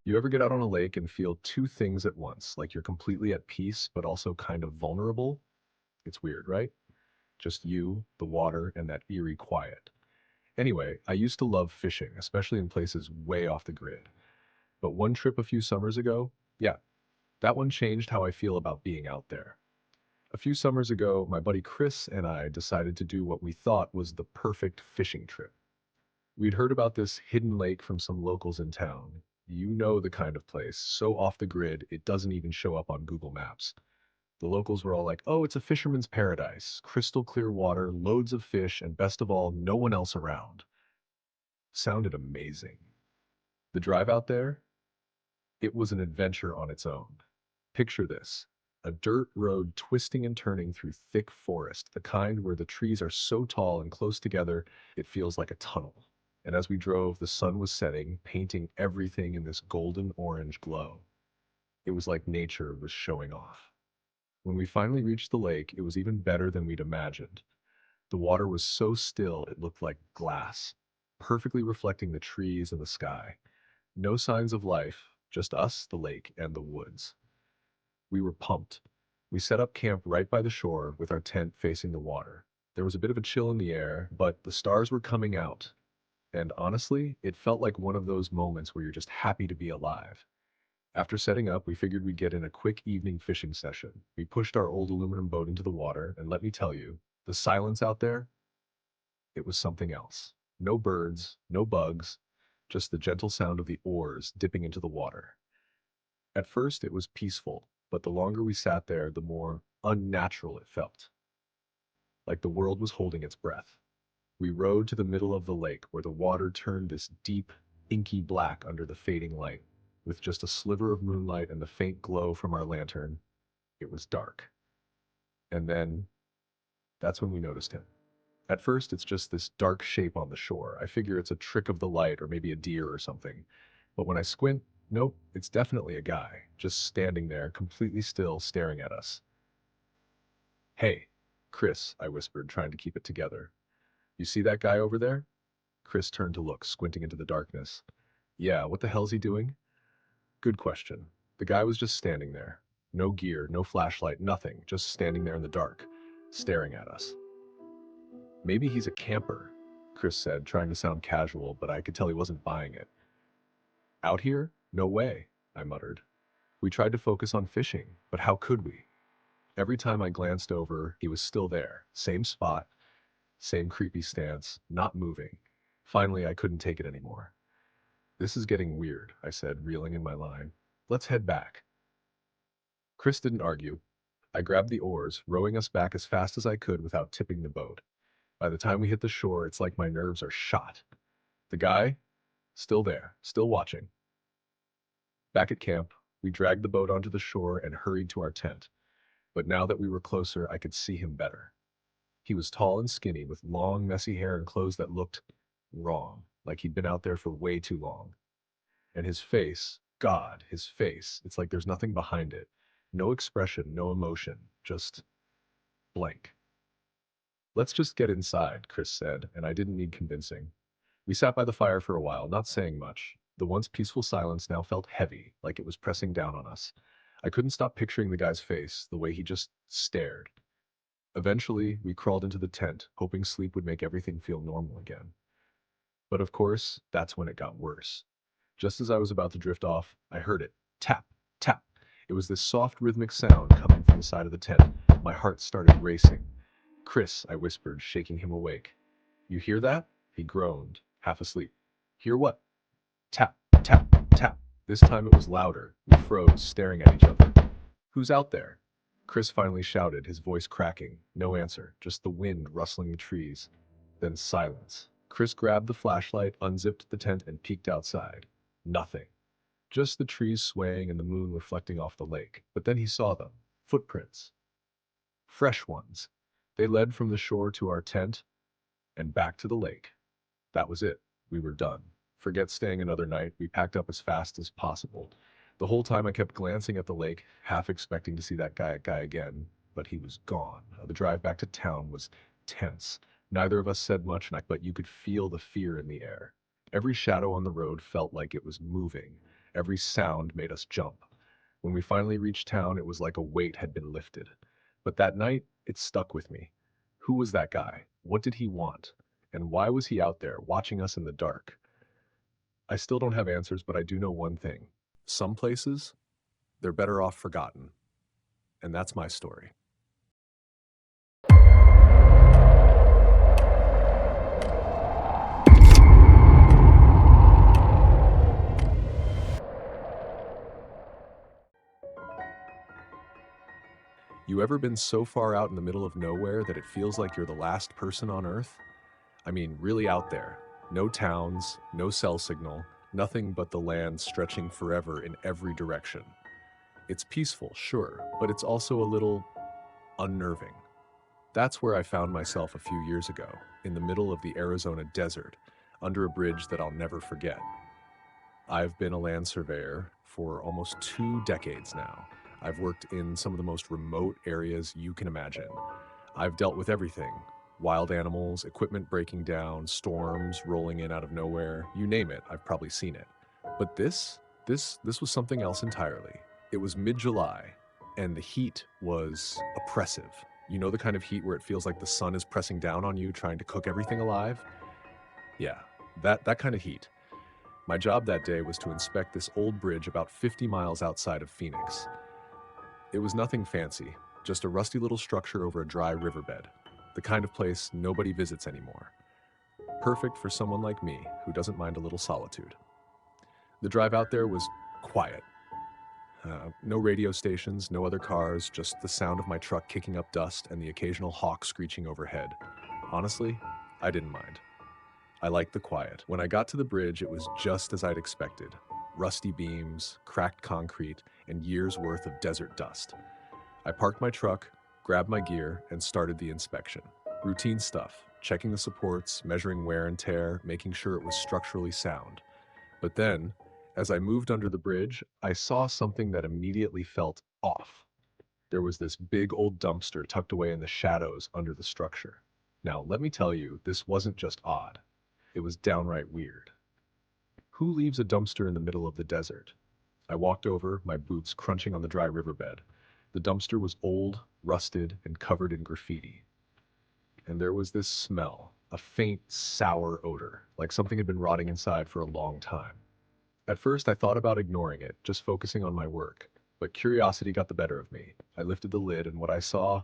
You ever get out on a lake and feel two things at once, like you're completely at peace, but also kind of vulnerable? It's weird, right? Just you, the water, and that eerie quiet. Anyway, I used to love fishing, especially in places way off the grid. But one trip a few summers ago, yeah, that one changed how I feel about being out there. A few summers ago, my buddy Chris and I decided to do what we thought was the perfect fishing trip. We'd heard about this hidden lake from some locals in town. You know the kind of place, so off the grid, it doesn't even show up on Google Maps. The locals were all like, oh, it's a fisherman's paradise, crystal clear water, loads of fish, and best of all, no one else around. Sounded amazing. The drive out there, it was an adventure on its own. Picture this: a dirt road twisting and turning through thick forest, the kind where the trees are so tall and close together it feels like a tunnel. And as we drove, the sun was setting, painting everything in this golden orange glow. It was like nature was showing off. When we finally reached the lake, it was even better than we'd imagined. The water was so still it looked like glass, perfectly reflecting the trees and the sky. No signs of life, just us, the lake, and the woods. We were pumped. We set up camp right by the shore with our tent facing the water. There was a bit of a chill in the air, but the stars were coming out. And honestly, it felt like one of those moments where you're just happy to be alive. After setting up, we figured we'd get in a quick evening fishing session. We pushed our old aluminum boat into the water, and let me tell you, the silence out there, it was something else. No birds, no bugs, just the gentle sound of the oars dipping into the water. At first, it was peaceful, but the longer we sat there, the more unnatural it felt, like the world was holding its breath. We rowed to the middle of the lake where the water turned this deep, inky black under the fading light. With just a sliver of moonlight and the faint glow from our lantern, it was dark. And then that's when we noticed him. At first, it's just this dark shape on the shore. I figure it's a trick of the light or maybe a deer or something. But when I squint, nope, it's definitely a guy, just standing there, completely still, staring at us. Hey, Chris, I whispered, trying to keep it together. You see that guy over there? Chris turned to look, squinting into the darkness. Yeah, what the hell's he doing? Good question. The guy was just standing there. No gear, no flashlight, nothing, just standing there in the dark, staring at us. Maybe he's a camper, Chris said, trying to sound casual, but I could tell he wasn't buying it. Out here? No way, I muttered. We tried to focus on fishing, but how could we? Every time I glanced over, he was still there. Same spot, same creepy stance, not moving. Finally, I couldn't take it anymore. This is getting weird, I said, reeling in my line. Let's head back. Chris didn't argue. I grabbed the oars, rowing us back as fast as I could without tipping the boat. By the time we hit the shore, it's like my nerves are shot. The guy? Still there, still watching. Back at camp, we dragged the boat onto the shore and hurried to our tent. But now that we were closer, I could see him better. He was tall and skinny, with long, messy hair and clothes that looked wrong, like he'd been out there for way too long. And his face, God, his face, it's like there's nothing behind it. No expression, no emotion, just blank. Let's just get inside, Chris said, and I didn't need convincing. We sat by the fire for a while, not saying much. The once peaceful silence now felt heavy, like it was pressing down on us. I couldn't stop picturing the guy's face, the way he just stared. Eventually, we crawled into the tent, hoping sleep would make everything feel normal again. But of course, that's when it got worse. Just as I was about to drift off, I heard it. Tap, tap. It was this soft rhythmic sound coming from the side of the tent. My heart started racing. Chris, I whispered, shaking him awake. You hear that? He groaned, half asleep. Hear what? Tap, tap, tap. This time it was louder. We froze, staring at each other. Who's out there? Chris finally shouted, his voice cracking. No answer, just the wind rustling the trees. Then silence. Chris grabbed the flashlight, unzipped the tent, and peeked outside. Nothing. Just the trees swaying and the moon reflecting off the lake. But then he saw them. Footprints. Fresh ones. They led from the shore to our tent and back to the lake. That was it. We were done. Forget staying another night. We packed up as fast as possible. The whole time I kept glancing at the lake, half expecting to see that guy again, but he was gone. The drive back to town was tense. Neither of us said much, but you could feel the fear in the air. Every shadow on the road felt like it was moving. Every sound made us jump. When we finally reached town, it was like a weight had been lifted. But that night, it stuck with me. Who was that guy? What did he want? And why was he out there watching us in the dark? I still don't have answers, but I do know one thing. Some places, they're better off forgotten. And that's my story. You ever been so far out in the middle of nowhere that it feels like you're the last person on Earth? I mean, really out there. No towns, no cell signal, nothing but the land stretching forever in every direction. It's peaceful, sure, but it's also a little unnerving. That's where I found myself a few years ago, in the middle of the Arizona desert, under a bridge that I'll never forget. I've been a land surveyor for almost 2 decades now. I've worked in some of the most remote areas you can imagine. I've dealt with everything: wild animals, equipment breaking down, storms rolling in out of nowhere, you name it, I've probably seen it. But this was something else entirely. It was mid-July, and the heat was oppressive. You know, the kind of heat where it feels like the sun is pressing down on you, trying to cook everything alive? Yeah, that kind of heat. My job that day was to inspect this old bridge about 50 miles outside of Phoenix. It was nothing fancy, just a rusty little structure over a dry riverbed, the kind of place nobody visits anymore. Perfect for someone like me who doesn't mind a little solitude. The drive out there was quiet. No radio stations, no other cars, just the sound of my truck kicking up dust and the occasional hawk screeching overhead. Honestly, I didn't mind. I liked the quiet. When I got to the bridge, it was just as I'd expected. Rusty beams, cracked concrete, and years' worth of desert dust. I parked my truck, grabbed my gear, and started the inspection. Routine stuff, checking the supports, measuring wear and tear, making sure it was structurally sound. But then, as I moved under the bridge, I saw something that immediately felt off. There was this big old dumpster tucked away in the shadows under the structure. Now, let me tell you, this wasn't just odd. It was downright weird. Who leaves a dumpster in the middle of the desert? I walked over, my boots crunching on the dry riverbed. The dumpster was old, rusted, and covered in graffiti. And there was this smell, a faint, sour odor, like something had been rotting inside for a long time. At first, I thought about ignoring it, just focusing on my work. But curiosity got the better of me. I lifted the lid, and what I saw,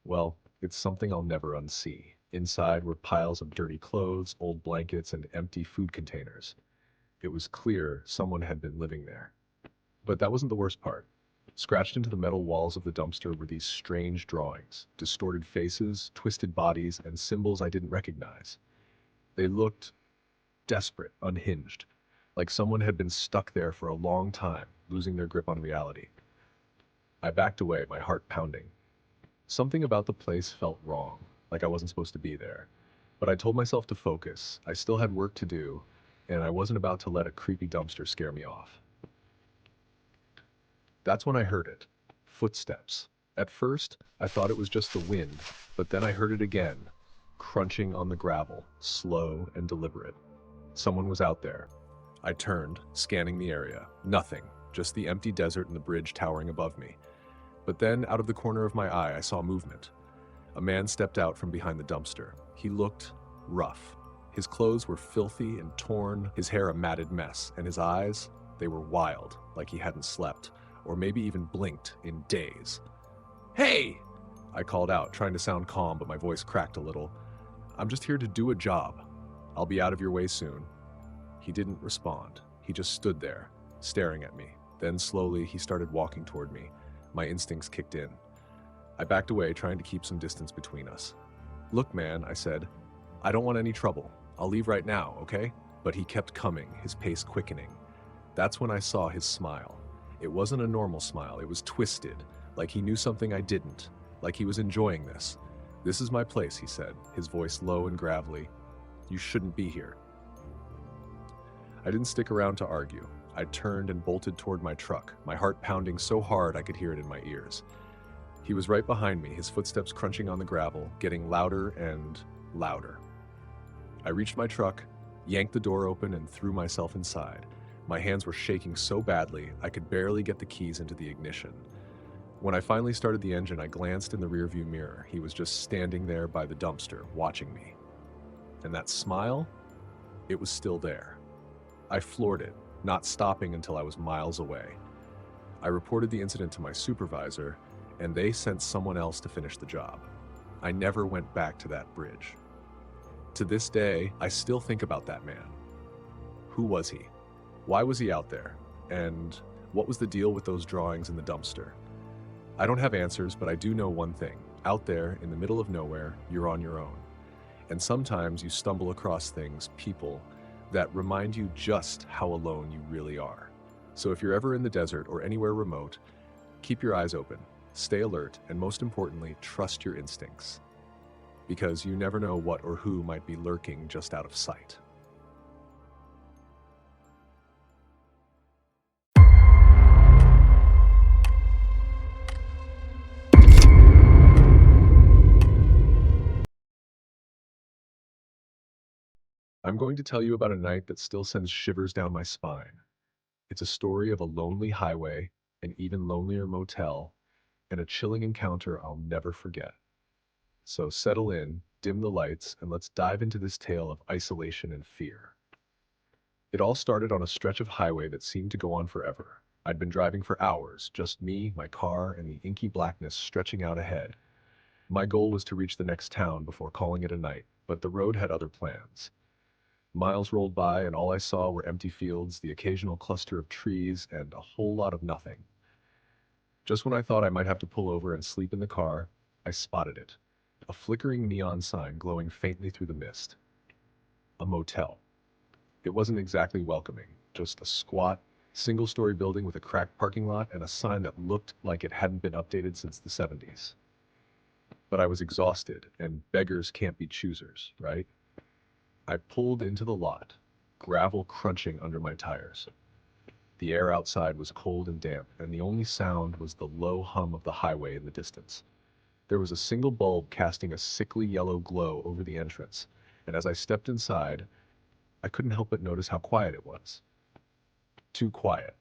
well, it's something I'll never unsee. Inside were piles of dirty clothes, old blankets, and empty food containers. It was clear someone had been living there. But that wasn't the worst part. Scratched into the metal walls of the dumpster were these strange drawings, distorted faces, twisted bodies, and symbols I didn't recognize. They looked desperate, unhinged, like someone had been stuck there for a long time, losing their grip on reality. I backed away, my heart pounding. Something about the place felt wrong, like I wasn't supposed to be there. But I told myself to focus. I still had work to do, and I wasn't about to let a creepy dumpster scare me off. That's when I heard it. Footsteps. At first, I thought it was just the wind, but then I heard it again, crunching on the gravel, slow and deliberate. Someone was out there. I turned, scanning the area. Nothing, just the empty desert and the bridge towering above me. But then, out of the corner of my eye, I saw movement. A man stepped out from behind the dumpster. He looked rough. His clothes were filthy and torn, his hair a matted mess, and his eyes, they were wild, like he hadn't slept, or maybe even blinked in days. "Hey!" I called out, trying to sound calm, but my voice cracked a little. "I'm just here to do a job. I'll be out of your way soon." He didn't respond. He just stood there, staring at me. Then slowly, he started walking toward me. My instincts kicked in. I backed away, trying to keep some distance between us. "Look, man," I said, "I don't want any trouble. I'll leave right now, okay?" But he kept coming, his pace quickening. That's when I saw his smile. It wasn't a normal smile, it was twisted, like he knew something I didn't, like he was enjoying this. "This is my place," he said, his voice low and gravelly. "You shouldn't be here." I didn't stick around to argue. I turned and bolted toward my truck, my heart pounding so hard I could hear it in my ears. He was right behind me, his footsteps crunching on the gravel, getting louder and louder. I reached my truck, yanked the door open, and threw myself inside. My hands were shaking so badly, I could barely get the keys into the ignition. When I finally started the engine, I glanced in the rearview mirror. He was just standing there by the dumpster, watching me. And that smile, it was still there. I floored it, not stopping until I was miles away. I reported the incident to my supervisor, and they sent someone else to finish the job. I never went back to that bridge. To this day, I still think about that man. Who was he? Why was he out there? And what was the deal with those drawings in the dumpster? I don't have answers, but I do know one thing. Out there, in the middle of nowhere, you're on your own. And sometimes you stumble across things, people, that remind you just how alone you really are. So if you're ever in the desert or anywhere remote, keep your eyes open, stay alert, and most importantly, trust your instincts. Because you never know what or who might be lurking just out of sight. I'm going to tell you about a night that still sends shivers down my spine. It's a story of a lonely highway, an even lonelier motel, and a chilling encounter I'll never forget. So settle in, dim the lights, and let's dive into this tale of isolation and fear. It all started on a stretch of highway that seemed to go on forever. I'd been driving for hours, just me, my car, and the inky blackness stretching out ahead. My goal was to reach the next town before calling it a night, but the road had other plans. Miles rolled by, and all I saw were empty fields, the occasional cluster of trees, and a whole lot of nothing. Just when I thought I might have to pull over and sleep in the car, I spotted it. A flickering neon sign glowing faintly through the mist. A motel. It wasn't exactly welcoming, just a squat, single-story building with a cracked parking lot and a sign that looked like it hadn't been updated since the 70s. But I was exhausted, and beggars can't be choosers, right? I pulled into the lot, gravel crunching under my tires. The air outside was cold and damp, and the only sound was the low hum of the highway in the distance. There was a single bulb casting a sickly yellow glow over the entrance, and as I stepped inside, I couldn't help but notice how quiet it was. Too quiet.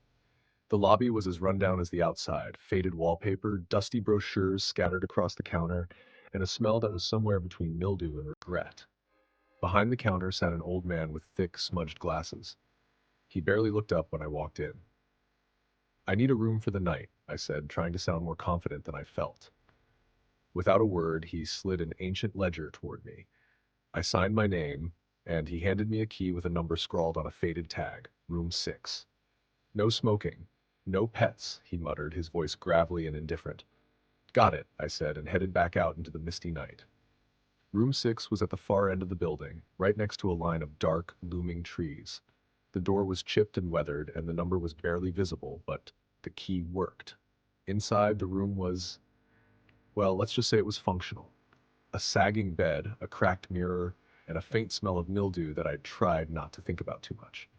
The lobby was as rundown as the outside, faded wallpaper, dusty brochures scattered across the counter, and a smell that was somewhere between mildew and regret. Behind the counter sat an old man with thick, smudged glasses. He barely looked up when I walked in. "I need a room for the night," I said, trying to sound more confident than I felt. Without a word, he slid an ancient ledger toward me. I signed my name, and he handed me a key with a number scrawled on a faded tag, room 6. "No smoking. No pets," he muttered, his voice gravelly and indifferent. "Got it," I said, and headed back out into the misty night. Room 6 was at the far end of the building, right next to a line of dark, looming trees. The door was chipped and weathered, and the number was barely visible, but the key worked. Inside, the room was, well, let's just say it was functional. A sagging bed, a cracked mirror, and a faint smell of mildew that I'd tried not to think about too much.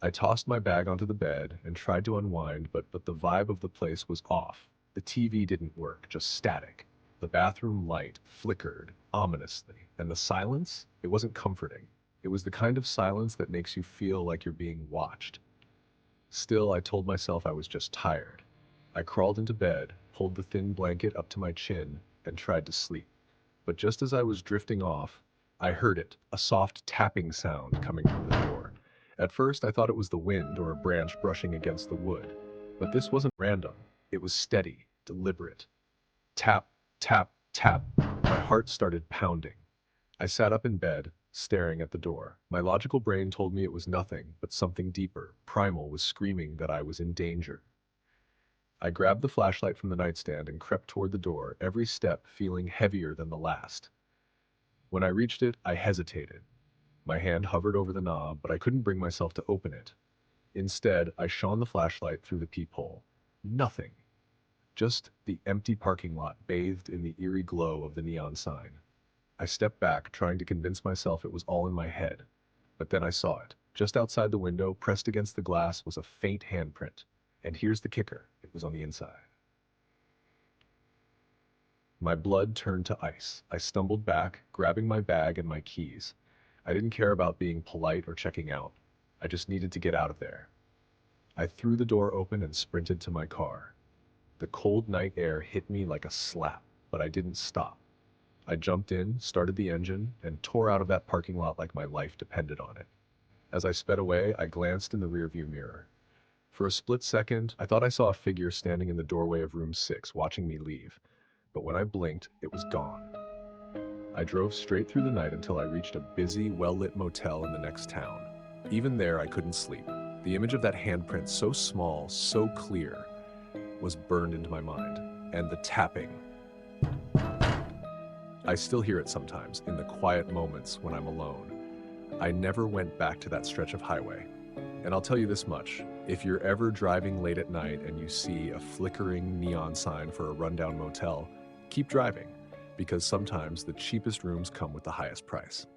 I tossed my bag onto the bed and tried to unwind, but the vibe of the place was off. The TV didn't work, just static. The bathroom light flickered ominously, and the silence, it wasn't comforting. It was the kind of silence that makes you feel like you're being watched. Still, I told myself I was just tired. I crawled into bed, pulled the thin blanket up to my chin, and tried to sleep. But just as I was drifting off, I heard it, a soft tapping sound coming from the door. At first, I thought it was the wind or a branch brushing against the wood. But this wasn't random. It was steady, deliberate. Tap, tap, tap. My heart started pounding. I sat up in bed, staring at the door. My logical brain told me it was nothing, but something deeper, primal, was screaming that I was in danger. I grabbed the flashlight from the nightstand and crept toward the door, every step feeling heavier than the last. When I reached it, I hesitated. My hand hovered over the knob, but I couldn't bring myself to open it. Instead, I shone the flashlight through the peephole. Nothing. Just the empty parking lot bathed in the eerie glow of the neon sign. I stepped back, trying to convince myself it was all in my head. But then I saw it. Just outside the window, pressed against the glass, was a faint handprint. And here's the kicker. It was on the inside. My blood turned to ice. I stumbled back, grabbing my bag and my keys. I didn't care about being polite or checking out. I just needed to get out of there. I threw the door open and sprinted to my car. The cold night air hit me like a slap, but I didn't stop. I jumped in, started the engine, and tore out of that parking lot like my life depended on it. As I sped away, I glanced in the rearview mirror. For a split second, I thought I saw a figure standing in the doorway of room 6, watching me leave. But when I blinked, it was gone. I drove straight through the night until I reached a busy, well-lit motel in the next town. Even there, I couldn't sleep. The image of that handprint, so small, so clear, was burned into my mind. And the tapping. I still hear it sometimes, in the quiet moments when I'm alone. I never went back to that stretch of highway. And I'll tell you this much, if you're ever driving late at night and you see a flickering neon sign for a rundown motel, keep driving, because sometimes the cheapest rooms come with the highest price.